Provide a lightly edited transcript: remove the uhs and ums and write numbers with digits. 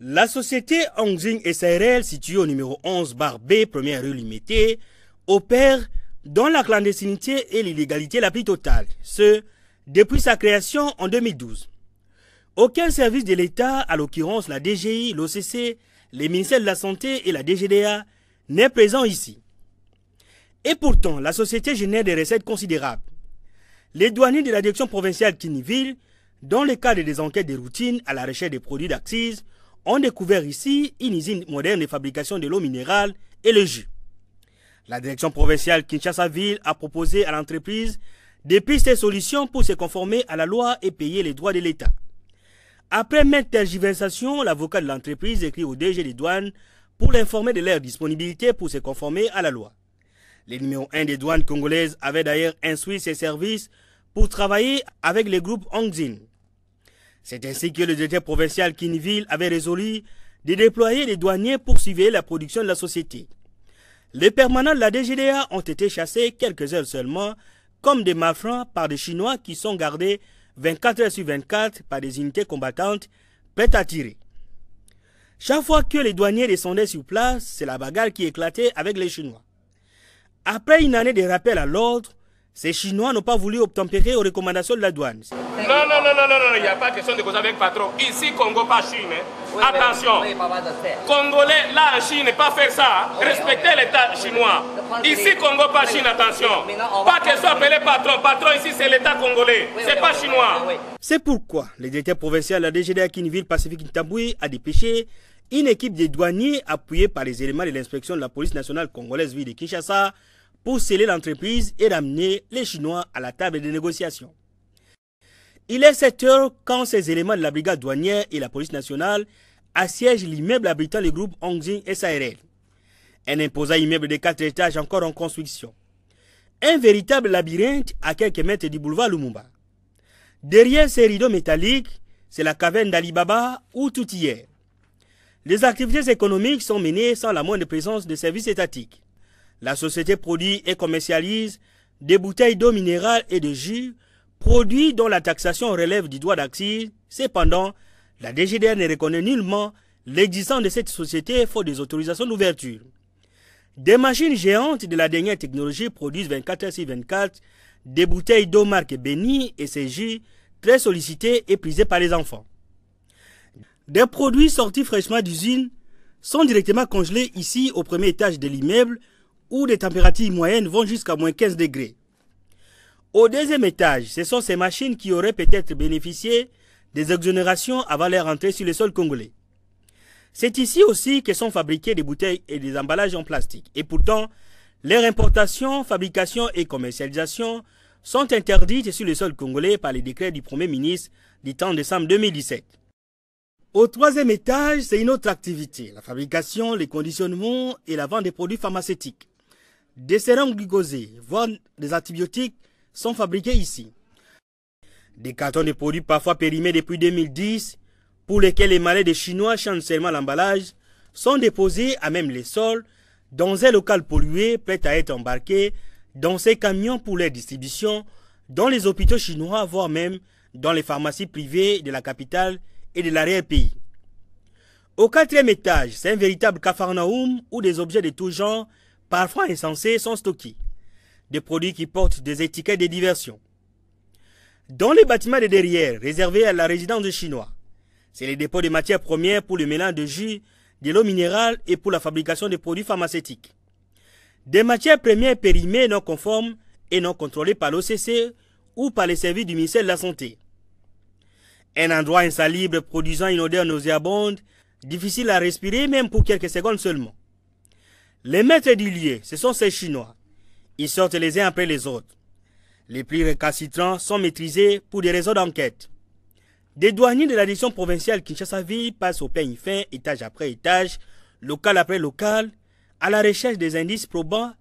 La société Hongxing SARL, située au numéro 11/B, première rue Limété, opère dans la clandestinité et l'illégalité la plus totale, ce, depuis sa création en 2012. Aucun service de l'État, à l'occurrence la DGI, l'OCC, les ministères de la Santé et la DGDA, n'est présent ici. Et pourtant, la société génère des recettes considérables. Les douaniers de la direction provinciale Kiniville, dans le cadre des enquêtes de routine à la recherche des produits d'accise, ont découvert ici une usine moderne de fabrication de l'eau minérale et le jus. La direction provinciale Kinshasa-Ville a proposé à l'entreprise des pistes et solutions pour se conformer à la loi et payer les droits de l'État. Après maintes tergiversations, l'avocat de l'entreprise écrit au DG des douanes pour l'informer de leur disponibilité pour se conformer à la loi. Le numéro 1 des douanes congolaises avait d'ailleurs instruit ses services pour travailler avec le groupe Hongxing. C'est ainsi que le directeur provincial Kiniville avait résolu de déployer les douaniers pour surveiller la production de la société. Les permanents de la DGDA ont été chassés quelques heures seulement, comme des malfrats par des Chinois qui sont gardés 24 heures sur 24 par des unités combattantes prêtes à tirer. Chaque fois que les douaniers descendaient sur place, c'est la bagarre qui éclatait avec les Chinois. Après une année de rappel à l'ordre, ces Chinois n'ont pas voulu obtempérer aux recommandations de la douane. Non, il n'y a pas question de causer avec patron. Ici, Congo, pas Chine. Oui, attention, Congolais, là en Chine, pas faire ça. Respectez l'État chinois. Ici, Congo, pas Chine, attention. Pas qu'elle soit appelée patron. Patron, ici, c'est l'État congolais. C'est pas chinois. C'est pourquoi le directeur provincial de la DGDA Kiniville Pacifique Ntaboué a dépêché une équipe de douaniers appuyée par les éléments de l'inspection de la police nationale congolaise ville de Kinshasa pour sceller l'entreprise et ramener les Chinois à la table des négociations. Il est 7 heures quand ces éléments de la brigade douanière et la police nationale assiègent l'immeuble abritant le groupe Hongxing SARL. Un imposant immeuble de 4 étages encore en construction. Un véritable labyrinthe à quelques mètres du boulevard Lumumba. Derrière ces rideaux métalliques, c'est la caverne d'Alibaba où tout y est. Les activités économiques sont menées sans la moindre présence de services étatiques. La société produit et commercialise des bouteilles d'eau minérale et de jus, produits dont la taxation relève du droit d'accise. Cependant, la DGDA ne reconnaît nullement l'existence de cette société faute des autorisations d'ouverture. Des machines géantes de la dernière technologie produisent 24 heures sur 24 des bouteilles d'eau marque Beni et ses jus très sollicités et prisés par les enfants. Des produits sortis fraîchement d'usine sont directement congelés ici au premier étage de l'immeuble où les températures moyennes vont jusqu'à moins 15 degrés. Au deuxième étage, ce sont ces machines qui auraient peut-être bénéficié des exonérations avant leur entrée sur le sol congolais. C'est ici aussi que sont fabriquées des bouteilles et des emballages en plastique. Et pourtant, leur importation, fabrication et commercialisation sont interdites sur le sol congolais par les décrets du Premier ministre du 30 décembre 2017. Au troisième étage, c'est une autre activité, la fabrication, les conditionnements et la vente des produits pharmaceutiques. Des sérums glucosés, voire des antibiotiques, sont fabriqués ici. Des cartons de produits parfois périmés depuis 2010, pour lesquels les malais des Chinois changent seulement l'emballage, sont déposés à même les sols, dans un local pollué prêt à être embarqué dans ces camions pour leur distribution, dans les hôpitaux chinois, voire même dans les pharmacies privées de la capitale et de l'arrière-pays. Au quatrième étage, c'est un véritable capharnaüm où des objets de tout genre, parfois insensés, sont stockés. Des produits qui portent des étiquettes de diversion. Dans les bâtiments de derrière, réservés à la résidence des Chinois, c'est les dépôts de matières premières pour le mélange de jus, de l'eau minérale et pour la fabrication de produits pharmaceutiques. Des matières premières périmées non conformes et non contrôlées par l'OCC ou par les services du ministère de la Santé. Un endroit insalubre produisant une odeur nauséabonde, difficile à respirer même pour quelques secondes seulement. Les maîtres du lieu, ce sont ces Chinois. Ils sortent les uns après les autres. Les plus récalcitrants sont maîtrisés pour des raisons d'enquête. Des douaniers de la direction provinciale Kinshasa-Ville passent au peigne fin, étage après étage, local après local, à la recherche des indices probants